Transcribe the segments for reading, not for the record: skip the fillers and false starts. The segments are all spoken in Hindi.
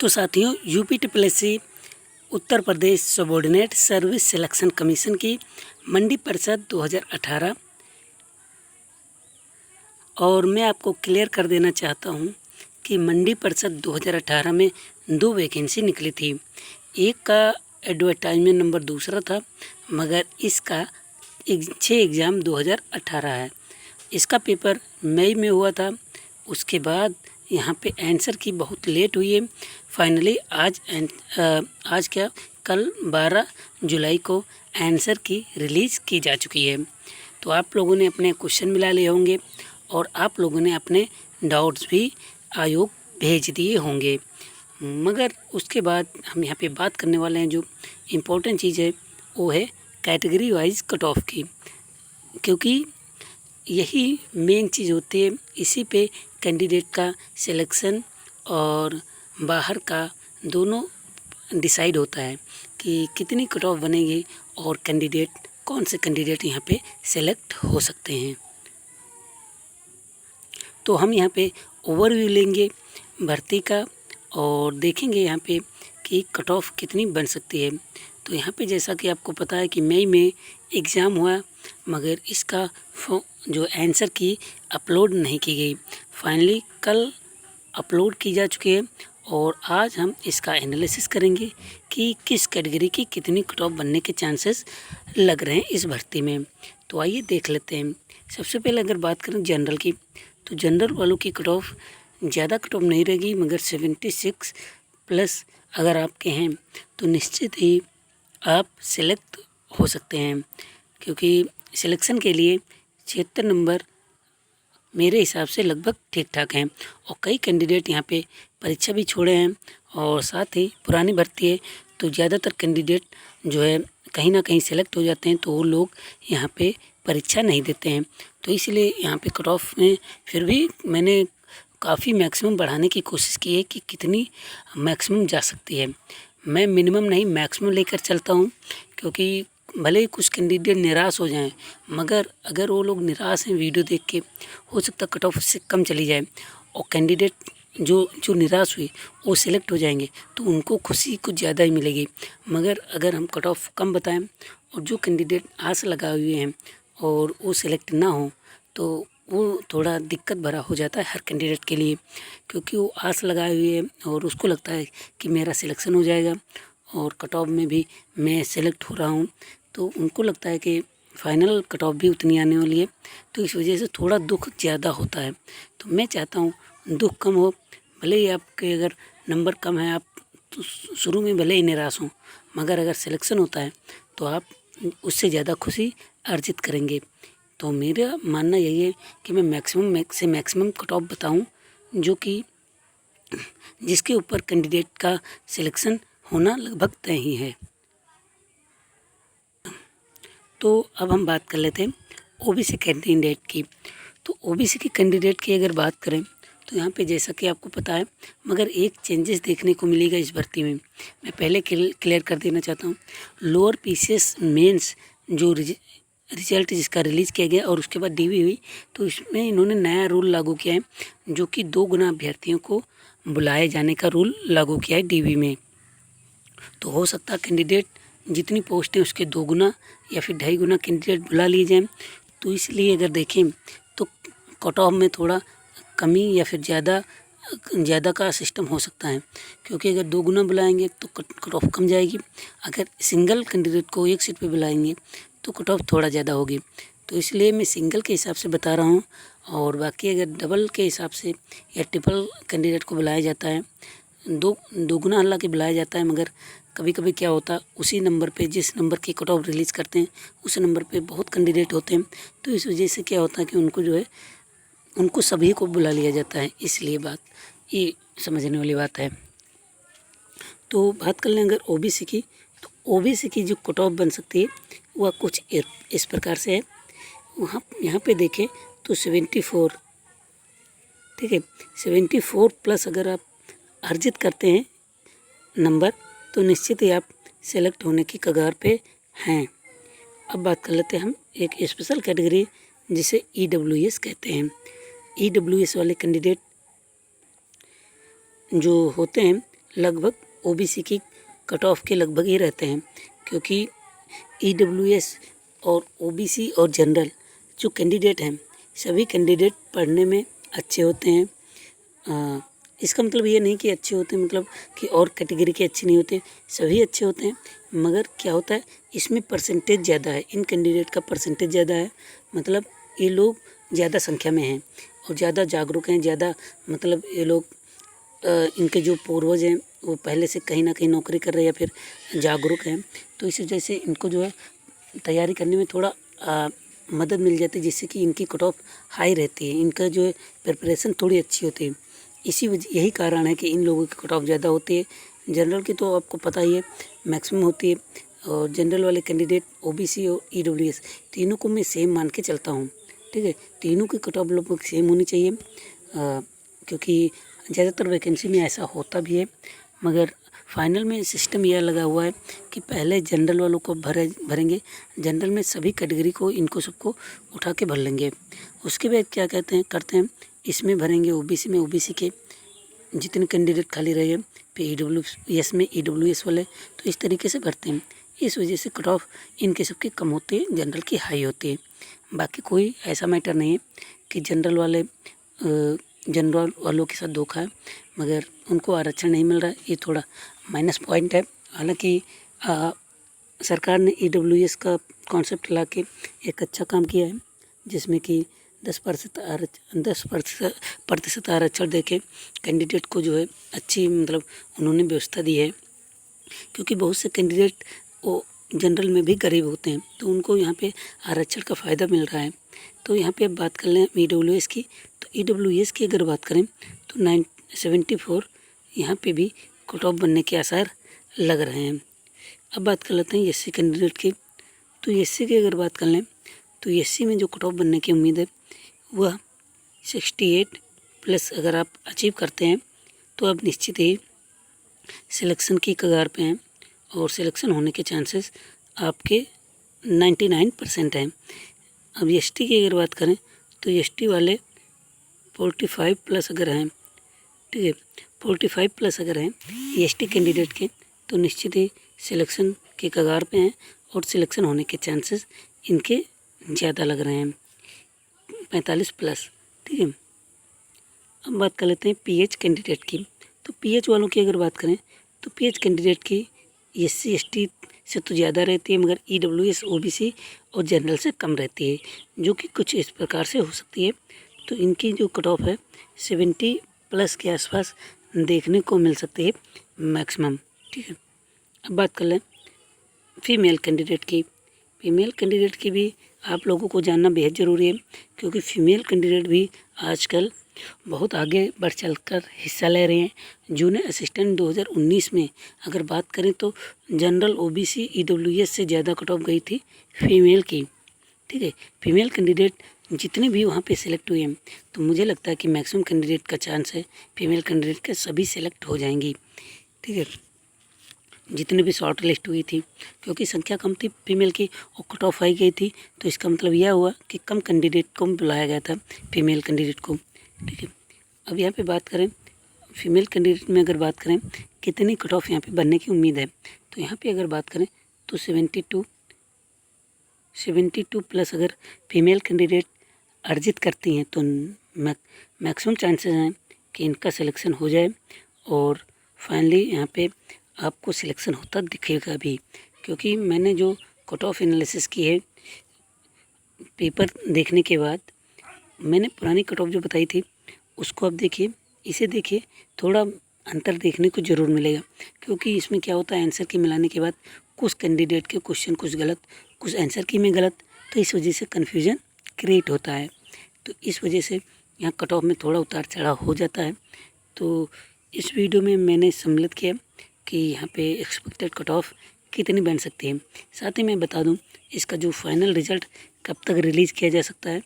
तो साथियों, यूपीटीपीएससी Uttar Pradesh subordinate service selection commission की मंडी परिषद 2018 और मैं आपको क्लियर कर देना चाहता हूं कि मंडी परिषद 2018 में 2 वैकेंसी निकली थी। एक का एडवर्टाइजमेंट नंबर दूसरा था, मगर इसका 6 एग्ज़ाम 2018 है। इसका पेपर मई में हुआ था। उसके बाद यहाँ पे आंसर की बहुत लेट हुई है। फाइनली आज कल 12 जुलाई को आंसर की रिलीज़ की जा चुकी है। तो आप लोगों ने अपने क्वेश्चन मिला लिए होंगे और आप लोगों ने अपने डाउट्स भी आयोग भेज दिए होंगे। मगर उसके बाद हम यहाँ पे बात करने वाले हैं, जो इम्पोर्टेंट चीज़ है वो है कैटेगरी वाइज कट ऑफ की, क्योंकि यही मेन चीज़ होती है। इसी पे कैंडिडेट का सिलेक्शन और बाहर का दोनों डिसाइड होता है कि कितनी कट ऑफ बनेगी और कौन से कैंडिडेट यहाँ पे सेलेक्ट हो सकते हैं। तो हम यहाँ पे ओवरव्यू लेंगे भर्ती का और देखेंगे यहाँ पे कि कट ऑफ कितनी बन सकती है। तो यहाँ पे जैसा कि आपको पता है कि मई में एग्ज़ाम हुआ, मगर इसका जो आंसर की अपलोड नहीं की गई। फाइनली कल अपलोड की जा चुकी है और आज हम इसका एनालिसिस करेंगे कि किस कैटेगरी की कितनी कट ऑफ बनने के चांसेस लग रहे हैं इस भर्ती में। तो आइए देख लेते हैं। सबसे पहले अगर बात करें जनरल की, तो जनरल वालों की कट ऑफ ज़्यादा कट ऑफ नहीं रहेगी, मगर 76 प्लस अगर आपके हैं तो निश्चित ही आप सिलेक्ट हो सकते हैं, क्योंकि सिलेक्शन के लिए 76 नंबर मेरे हिसाब से लगभग ठीक ठाक हैं। और कई कैंडिडेट यहाँ पे परीक्षा भी छोड़े हैं और साथ ही पुरानी भर्ती है, तो ज़्यादातर कैंडिडेट जो है कहीं ना कहीं सेलेक्ट हो जाते हैं, तो वो लोग यहाँ पे परीक्षा नहीं देते हैं। तो इसलिए यहाँ पे कट ऑफ में फिर भी मैंने काफ़ी मैक्सिमम बढ़ाने की कोशिश की है कि कितनी मैक्सिमम जा सकती है। मैं मिनिमम नहीं मैक्सिमम लेकर चलता हूँ, क्योंकि भले ही कुछ कैंडिडेट निराश हो जाएं, मगर अगर वो लोग निराश हैं वीडियो देख के, हो सकता कट ऑफ से कम चली जाए और कैंडिडेट जो निराश हुए वो सिलेक्ट हो जाएंगे, तो उनको खुशी कुछ ज़्यादा ही मिलेगी। मगर अगर हम कट ऑफ कम बताएं और जो कैंडिडेट आस लगाए हुए हैं और वो सिलेक्ट ना हो, तो वो थोड़ा दिक्कत भरा हो जाता है हर कैंडिडेट के लिए, क्योंकि वो आस लगाए हुए है और उसको लगता है कि मेरा सिलेक्शन हो जाएगा और कट ऑफ में भी मैं सेलेक्ट हो रहा हूँ, तो उनको लगता है कि फाइनल कट ऑफ भी उतनी आने वाली है। तो इस वजह से थोड़ा दुख ज़्यादा होता है। तो मैं चाहता हूँ दुख कम हो। भले ही आपके अगर नंबर कम है, आप तो शुरू में भले ही निराश हों, मगर अगर सिलेक्शन होता है तो आप उससे ज़्यादा खुशी अर्जित करेंगे। तो मेरा मानना यही है कि मैं मैक्सिमम कट ऑफ बताऊँ, जो कि जिसके ऊपर कैंडिडेट का सिलेक्शन होना लगभग तय ही है। तो अब हम बात कर लेते हैं ओबीसी कैंडिडेट की। तो ओबीसी की कैंडिडेट की अगर बात करें तो यहाँ पे जैसा कि आपको पता है, मगर एक चेंजेस देखने को मिलेगा इस भर्ती में। मैं पहले क्लियर कर देना चाहता हूँ, लोअर पीसीएस मेंस जो रिजल्ट जिसका रिलीज़ किया गया और उसके बाद डीवी हुई, तो इसमें इन्होंने नया रूल लागू किया है, जो कि 2 गुना अभ्यर्थियों को बुलाए जाने का रूल लागू किया है डीवी में। तो हो सकता है कैंडिडेट जितनी पोस्ट है उसके 2 गुना या फिर 2.5 गुना कैंडिडेट बुला लिए जाएँ। तो इसलिए अगर देखें तो कट ऑफ में थोड़ा कमी या फिर ज़्यादा का सिस्टम हो सकता है, क्योंकि अगर 2 गुना बुलाएंगे तो कट ऑफ कम जाएगी। अगर सिंगल कैंडिडेट को एक सीट पे बुलाएंगे तो कट ऑफ थोड़ा ज़्यादा होगी। तो इसलिए मैं सिंगल के हिसाब से बता रहा हूँ, और बाकी अगर डबल के हिसाब से या ट्रिपल कैंडिडेट को बुलाया जाता है, दो गुना हालांकि बुलाया जाता है, मगर कभी कभी क्या होता है उसी नंबर पे जिस नंबर की कट ऑफ रिलीज़ करते हैं उस नंबर पे बहुत कैंडिडेट होते हैं, तो इस वजह से क्या होता है कि उनको जो है उनको सभी को बुला लिया जाता है। इसलिए बात ये समझने वाली बात है। तो बात कर लें अगर ओबीसी की, तो ओबीसी की जो कट ऑफ बन सकती है वह कुछ इस प्रकार से है। वहाँ यहाँ पे देखें तो 74, ठीक है, 74 प्लस अगर आप अर्जित करते हैं नंबर, तो निश्चित ही आप सेलेक्ट होने की कगार पे हैं। अब बात कर लेते हैं हम एक स्पेशल कैटेगरी जिसे ईडब्ल्यूएस कहते हैं। ईडब्ल्यूएस वाले कैंडिडेट जो होते हैं लगभग ओबीसी की कट ऑफ के लगभग ही रहते हैं, क्योंकि ईडब्ल्यूएस और ओबीसी और जनरल जो कैंडिडेट हैं सभी कैंडिडेट पढ़ने में अच्छे होते हैं। इसका मतलब ये नहीं कि अच्छे होते हैं मतलब कि और कैटेगरी के अच्छे नहीं होते, सभी अच्छे होते हैं। मगर क्या होता है इसमें परसेंटेज ज़्यादा है, इन कैंडिडेट का परसेंटेज ज़्यादा है, मतलब ये लोग ज़्यादा संख्या में हैं और ज़्यादा जागरूक हैं, ज़्यादा मतलब ये लोग इनके जो पूर्वज हैं वो पहले से कहीं ना कहीं नौकरी कर रहे हैं या फिर जागरूक हैं, तो इस वजह से इनको जो है तैयारी करने में थोड़ा मदद मिल जाती है, जिससे कि इनकी कट ऑफ हाई रहती है, इनका जो है प्रिपरेशन थोड़ी अच्छी होती है। यही कारण है कि इन लोगों की कट ऑफ ज़्यादा होती है। जनरल की तो आपको पता ही है मैक्सिमम होती है, और जनरल वाले कैंडिडेट ओबीसी और ईडब्ल्यूएस तीनों को मैं सेम मान के चलता हूँ, ठीक है। तीनों की कट ऑफ लगभग सेम होनी चाहिए, क्योंकि ज़्यादातर वैकेंसी में ऐसा होता भी है। मगर फाइनल में सिस्टम यह लगा हुआ है कि पहले जनरल वालों को भरेंगे, जनरल में सभी कैटेगरी को इनको सबको उठा के भर लेंगे। उसके बाद क्या करते हैं इसमें भरेंगे ओबीसी में, ओबीसी के जितने कैंडिडेट खाली रहे फिर ईडब्ल्यूएस में ईडब्ल्यूएस वाले, तो इस तरीके से भरते हैं। इस वजह से कट ऑफ इनके सबकी कम होती है, जनरल की हाई होती है। बाकी कोई ऐसा मैटर नहीं है कि जनरल वालों के साथ धोखा है, मगर उनको आरक्षण नहीं मिल रहा है, ये थोड़ा माइनस पॉइंट है। हालांकि सरकार ने ईडब्ल्यूएस का कॉन्सेप्ट ला के एक अच्छा काम किया है, जिसमें कि 10% आरक्षण देके कैंडिडेट को जो है अच्छी मतलब उन्होंने व्यवस्था दी है, क्योंकि बहुत से कैंडिडेट वो जनरल में भी गरीब होते हैं, तो उनको यहाँ पे आरक्षण का फ़ायदा मिल रहा है। तो यहाँ पे अब बात कर लें ईडब्ल्यूएस की, तो ईडब्ल्यूएस की अगर बात करें तो 974 यहाँ पे भी कट ऑफ बनने के आसार लग रहे हैं। अब बात कर लेते हैं एससी कैंडिडेट की, तो एससी की अगर बात कर लें तो एससी में जो कट ऑफ बनने की उम्मीद है वह 68 प्लस अगर आप अचीव करते हैं तो आप निश्चित ही सिलेक्शन की कगार पे हैं, और सिलेक्शन होने के चांसेस आपके 99% हैं। अब एसटी की अगर बात करें तो एसटी वाले 45 प्लस अगर हैं, ठीक है, 45 प्लस अगर हैं एसटी कैंडिडेट के, तो निश्चित ही सिलेक्शन के कगार पे हैं और सिलेक्शन होने के चांसेस इनके ज़्यादा लग रहे हैं, 45 प्लस, ठीक है। अब बात कर लेते हैं पीएच कैंडिडेट की, तो पीएच वालों की अगर बात करें तो पीएच कैंडिडेट की एससी एसटी से तो ज़्यादा रहती है, मगर ईडब्ल्यूएस ओबीसी और जनरल से कम रहती है, जो कि कुछ इस प्रकार से हो सकती है। तो इनकी जो कट ऑफ है 70 प्लस के आसपास देखने को मिल सकती है मैक्सिमम, ठीक है। अब बात कर लें फीमेल कैंडिडेट की, फीमेल कैंडिडेट की भी आप लोगों को जानना बेहद ज़रूरी है, क्योंकि फीमेल कैंडिडेट भी आजकल बहुत आगे बढ़ चलकर हिस्सा ले रहे हैं। जूनियर असिस्टेंट 2019 में अगर बात करें तो जनरल ओबीसी ईडब्ल्यूएस से ज़्यादा कट ऑफ गई थी फीमेल की, ठीक है। फीमेल कैंडिडेट जितने भी वहाँ पे सिलेक्ट हुए हैं, तो मुझे लगता है कि मैक्सिमम कैंडिडेट का चांस है फीमेल कैंडिडेट के सभी सिलेक्ट हो जाएंगी, ठीक है, जितने भी शॉर्ट लिस्ट हुई थी, क्योंकि संख्या कम थी फीमेल की और कट ऑफ आई गई थी, तो इसका मतलब यह हुआ कि कम कैंडिडेट को बुलाया गया था फीमेल कैंडिडेट को, ठीक है। अब यहाँ पे बात करें फीमेल कैंडिडेट में, अगर बात करें कितनी कट ऑफ यहाँ पे बनने की उम्मीद है, तो यहाँ पे अगर बात करें तो 72 प्लस अगर फीमेल कैंडिडेट अर्जित करती हैं तो मैक्सिमम चांसेस हैं कि इनका सिलेक्शन हो जाए, और फाइनली यहाँ पे आपको सिलेक्शन होता दिखेगा भी, क्योंकि मैंने जो कट ऑफ एनालिसिस की है पेपर देखने के बाद, मैंने पुरानी कट ऑफ जो बताई थी उसको अब देखिए, इसे देखिए, थोड़ा अंतर देखने को ज़रूर मिलेगा, क्योंकि इसमें क्या होता है आंसर की मिलाने के बाद कुछ कैंडिडेट के क्वेश्चन कुछ गलत, कुछ आंसर की में गलत, तो इस वजह से कन्फ्यूजन क्रिएट होता है। तो इस वजह से यहाँ कट ऑफ में थोड़ा उतार चढ़ाव हो जाता है। तो इस वीडियो में मैंने सम्मिलित किया कि यहाँ पे एक्सपेक्टेड कट ऑफ कितनी बन सकती है। साथ ही मैं बता दूँ इसका जो फाइनल रिज़ल्ट कब तक रिलीज़ किया जा सकता है।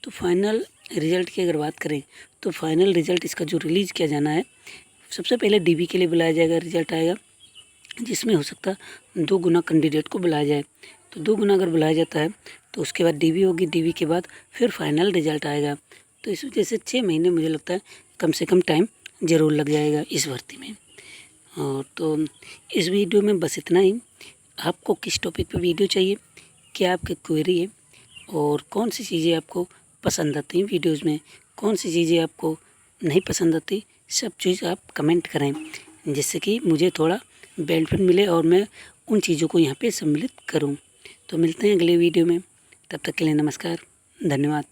तो फाइनल रिज़ल्ट की अगर बात करें तो फाइनल रिज़ल्ट इसका जो रिलीज़ किया जाना है, सबसे पहले डीबी के लिए बुलाया जाएगा, रिज़ल्ट आएगा जिसमें हो सकता 2 गुना कैंडिडेट को बुलाया जाए। तो 2 गुना अगर बुलाया जाता है तो उसके बाद डीबी होगी, डीबी के बाद फिर फाइनल रिज़ल्ट आएगा। तो इस वजह से 6 महीने मुझे लगता है कम से कम टाइम ज़रूर लग जाएगा इस भर्ती में। और तो इस वीडियो में बस इतना ही। आपको किस टॉपिक पे वीडियो चाहिए, क्या आपकी क्वेरी है और कौन सी चीज़ें आपको पसंद आती हैं वीडियोज़ में, कौन सी चीज़ें आपको नहीं पसंद आती, सब चीज़ आप कमेंट करें, जिससे कि मुझे थोड़ा बेनिफिट मिले और मैं उन चीज़ों को यहाँ पे सम्मिलित करूँ। तो मिलते हैं अगले वीडियो में, तब तक के लिए नमस्कार, धन्यवाद।